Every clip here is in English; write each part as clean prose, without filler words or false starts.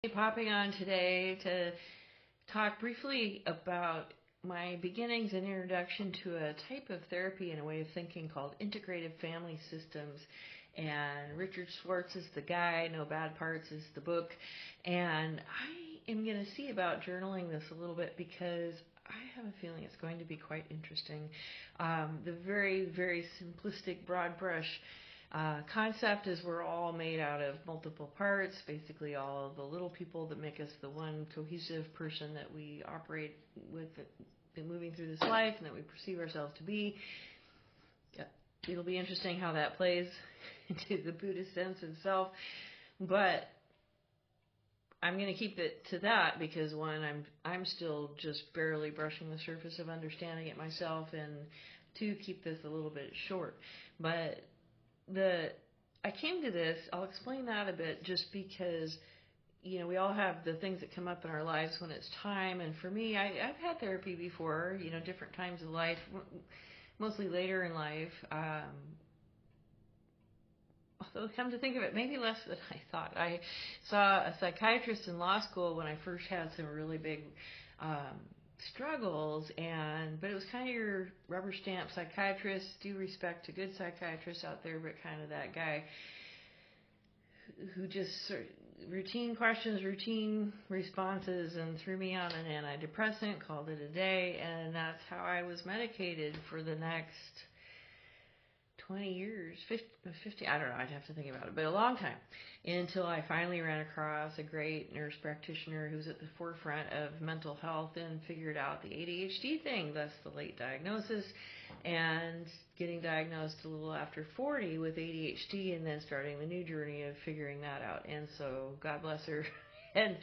Popping on today to talk briefly about my beginnings and introduction to a type of therapy and a way of thinking called integrative family systems. And Richard Schwartz is the guy, No Bad Parts is the book. And I am going to see about journaling this a little bit because I have a feeling it's going to be quite interesting. The very, very simplistic broad brush concept is we're all made out of multiple parts, basically all of the little people that make us the one cohesive person that we operate with, moving through this life, and that we perceive ourselves to be. It'll be interesting how that plays into the Buddhist sense of self, but I'm going to keep it to that because one, I'm still just barely brushing the surface of understanding it myself, and two, keep this a little bit short. But I came to this, I'll explain that a bit, just because we all have the things that come up in our lives when it's time. And for me, I've had therapy before, different times of life, mostly later in life. Although, come to think of it, maybe less than I thought. I saw a psychiatrist in law school when I first had some really big struggles, but it was kind of your rubber stamp psychiatrist. Due respect to good psychiatrists out there, but kind of that guy who just sort of routine questions, routine responses, and threw me on an antidepressant, called it a day, and that's how I was medicated for the next 20 years, 50, I don't know, I'd have to think about it, but a long time, until I finally ran across a great nurse practitioner who's at the forefront of mental health and figured out the ADHD thing, thus the late diagnosis, and getting diagnosed a little after 40 with ADHD, and then starting the new journey of figuring that out. And so, God bless her. And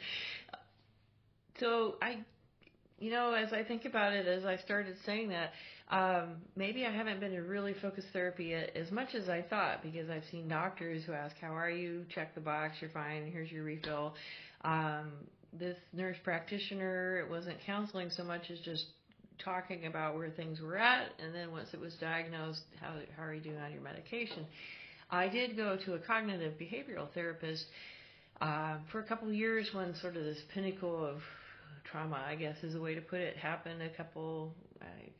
so as I think about it, as I started saying that, maybe I haven't been in really focused therapy as much as I thought, because I've seen doctors who ask, how are you? Check the box, you're fine, here's your refill. This nurse practitioner, it wasn't counseling so much as just talking about where things were at, and then once it was diagnosed, how are you doing on your medication? I did go to a cognitive behavioral therapist for a couple of years when sort of this pinnacle of trauma, I guess is a way to put it, happened a couple,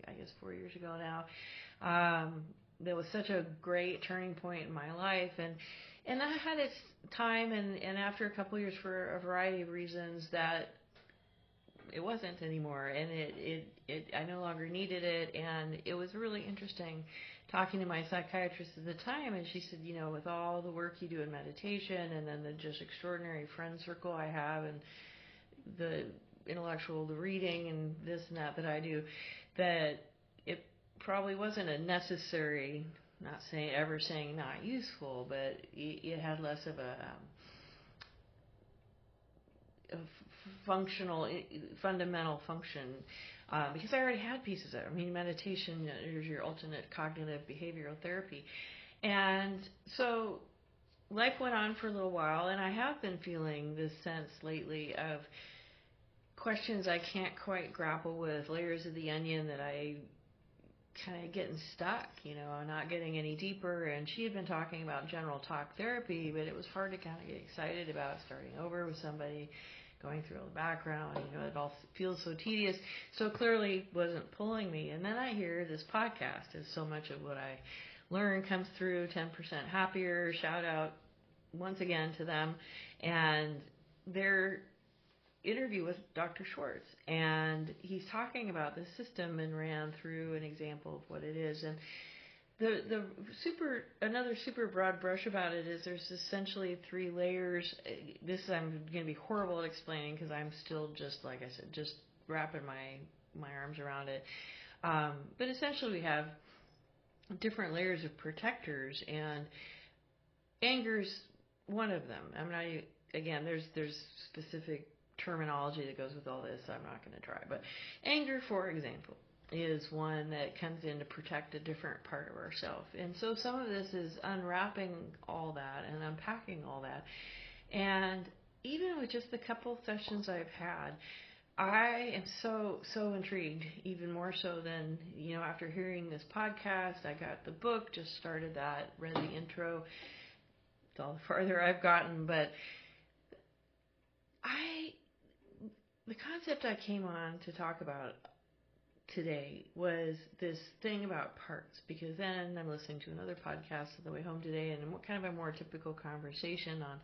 I guess 4 years ago now. There was such a great turning point in my life, and that had its time, and after a couple of years, for a variety of reasons, that it wasn't anymore, and I no longer needed it. And it was really interesting talking to my psychiatrist at the time, and she said, with all the work you do in meditation, and then the just extraordinary friend circle I have, and the intellectual, the reading and this and that I do, that it probably wasn't a necessary, not saying not useful, but it had less of a fundamental function, because I already had pieces of it. I mean, meditation is your ultimate cognitive behavioral therapy. And so life went on for a little while, and I have been feeling this sense lately of questions I can't quite grapple with, layers of the onion that I kind of getting stuck, I'm not getting any deeper. And she had been talking about general talk therapy, but it was hard to kind of get excited about starting over with somebody, going through all the background, it all feels so tedious, so clearly wasn't pulling me. And then I hear this podcast, as so much of what I learn comes through 10% Happier, shout out once again to them, and their interview with Dr. Schwartz, and he's talking about the system and ran through an example of what it is. And another super broad brush about it is there's essentially 3 layers. I'm going to be horrible at explaining because I'm still just, like I said, just wrapping my arms around it. But essentially we have different layers of protectors, and anger's one of them. There's specific terminology that goes with all this, so I'm not going to try. But anger, for example, is one that comes in to protect a different part of ourselves. And so some of this is unwrapping all that and unpacking all that. And even with just the couple sessions I've had, I am so intrigued, even more so than, after hearing this podcast. I got the book, just started that, read the intro. It's all the farther I've gotten, but I the concept I came on to talk about today was this thing about parts, because then I'm listening to another podcast on the way home today, and kind of a more typical conversation on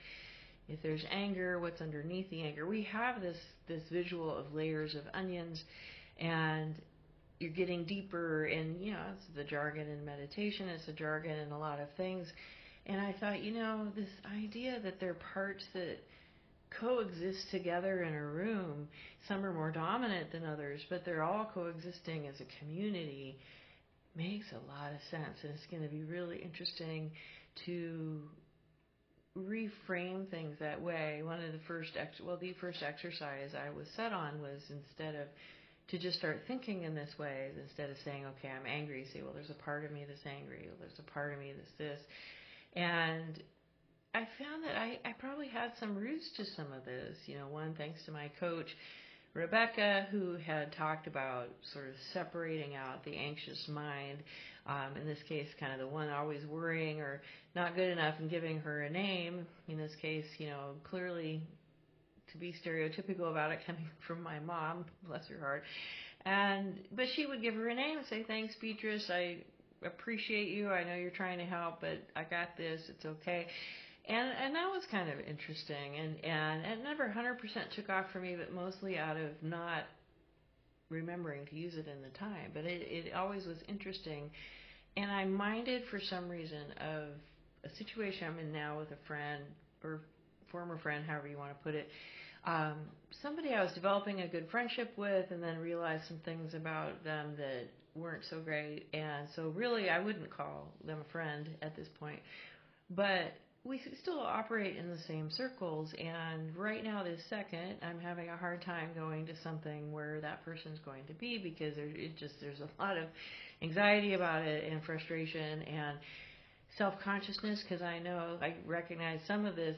if there's anger, what's underneath the anger. We have this visual of layers of onions, and you're getting deeper, and it's the jargon in meditation, it's the jargon in a lot of things. And I thought, this idea that there are parts that coexist together in a room, some are more dominant than others, but they're all coexisting as a community, makes a lot of sense. And it's going to be really interesting to reframe things that way. One of the first exercise I was set on was, instead of to just start thinking in this way, instead of saying, okay, I'm angry, say, well, there's a part of me that's angry, well, there's a part of me that's this. And I found that I probably had some roots to some of this. One, thanks to my coach, Rebecca, who had talked about sort of separating out the anxious mind, in this case, kind of the one always worrying or not good enough, and giving her a name. In this case, clearly to be stereotypical about it, coming from my mom, bless her heart. But she would give her a name and say, thanks, Beatrice, I appreciate you, I know you're trying to help, but I got this, it's okay. And that was kind of interesting, and it never 100% took off for me, but mostly out of not remembering to use it in the time. But it always was interesting, and I minded for some reason of a situation I'm in now with a friend, or former friend, however you want to put it. Somebody I was developing a good friendship with, and then realized some things about them that weren't so great, and so really I wouldn't call them a friend at this point. But we still operate in the same circles, and right now, this second, I'm having a hard time going to something where that person's going to be, because there's a lot of anxiety about it, and frustration, and self-consciousness, because I recognize some of this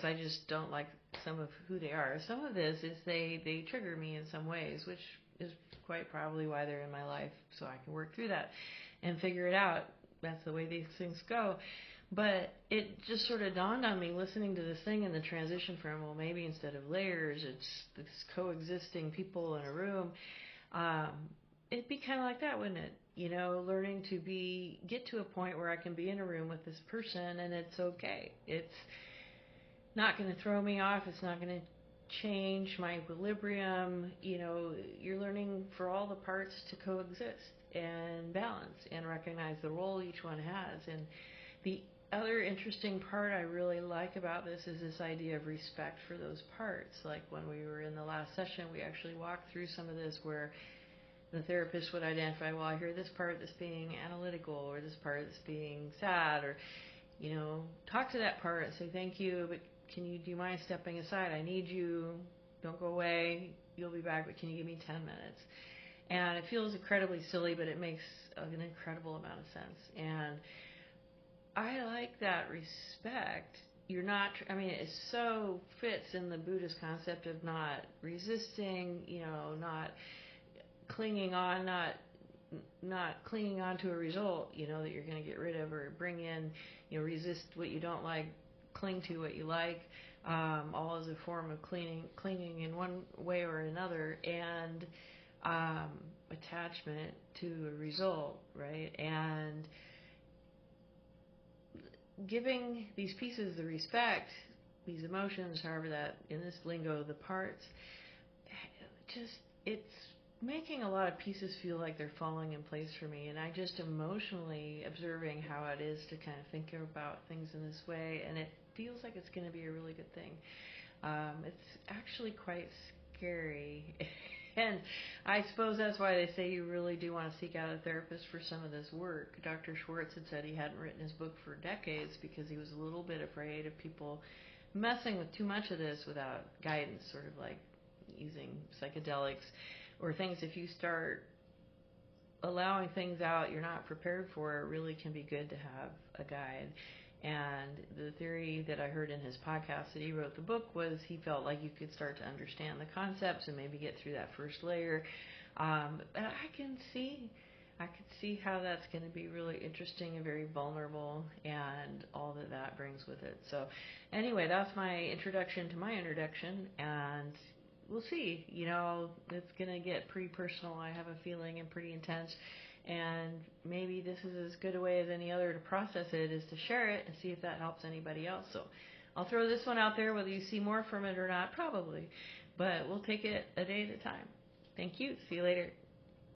I just don't like some of who they are. Some of this is they trigger me in some ways, which is quite probably why they're in my life, so I can work through that and figure it out. That's the way these things go. But it just sort of dawned on me, listening to this thing, and the transition from, well, maybe instead of layers, it's this coexisting people in a room. It'd be kind of like that, wouldn't it? Learning to get to a point where I can be in a room with this person, and it's okay. It's not going to throw me off. It's not going to change my equilibrium. You're learning for all the parts to coexist and balance and recognize the role each one has. And the other interesting part I really like about this is this idea of respect for those parts. Like when we were in the last session, we actually walked through some of this, where the therapist would identify, well, I hear this part that's being analytical, or this part that's being sad, or, talk to that part and say, thank you, but do you mind stepping aside? I need you. Don't go away. You'll be back, but can you give me 10 minutes? And it feels incredibly silly, but it makes an incredible amount of sense. And I like that respect. You're not, it so fits in the Buddhist concept of not resisting, not clinging on, not clinging on to a result, that you're going to get rid of or bring in, resist what you don't like, cling to what you like, all as a form of clinging in one way or another, and attachment to a result, right? And giving these pieces the respect, these emotions, however that, in this lingo, the parts, it's making a lot of pieces feel like they're falling in place for me, and I just emotionally observing how it is to kind of think about things in this way, and it feels like it's going to be a really good thing. It's actually quite scary. And I suppose that's why they say you really do want to seek out a therapist for some of this work. Dr. Schwartz had said he hadn't written his book for decades because he was a little bit afraid of people messing with too much of this without guidance, sort of like using psychedelics or things. If you start allowing things out you're not prepared for, it really can be good to have a guide. And the theory that I heard in his podcast that he wrote the book was he felt like you could start to understand the concepts and maybe get through that first layer. And I could see how that's going to be really interesting and very vulnerable, and all that brings with it. So anyway, that's my introduction to my introduction, and we'll see. You know, it's going to get pretty personal, I have a feeling, and pretty intense. And maybe this is as good a way as any other to process it, is to share it and see if that helps anybody else. So I'll throw this one out there, whether you see more from it or not, probably. But we'll take it a day at a time. Thank you. See you later.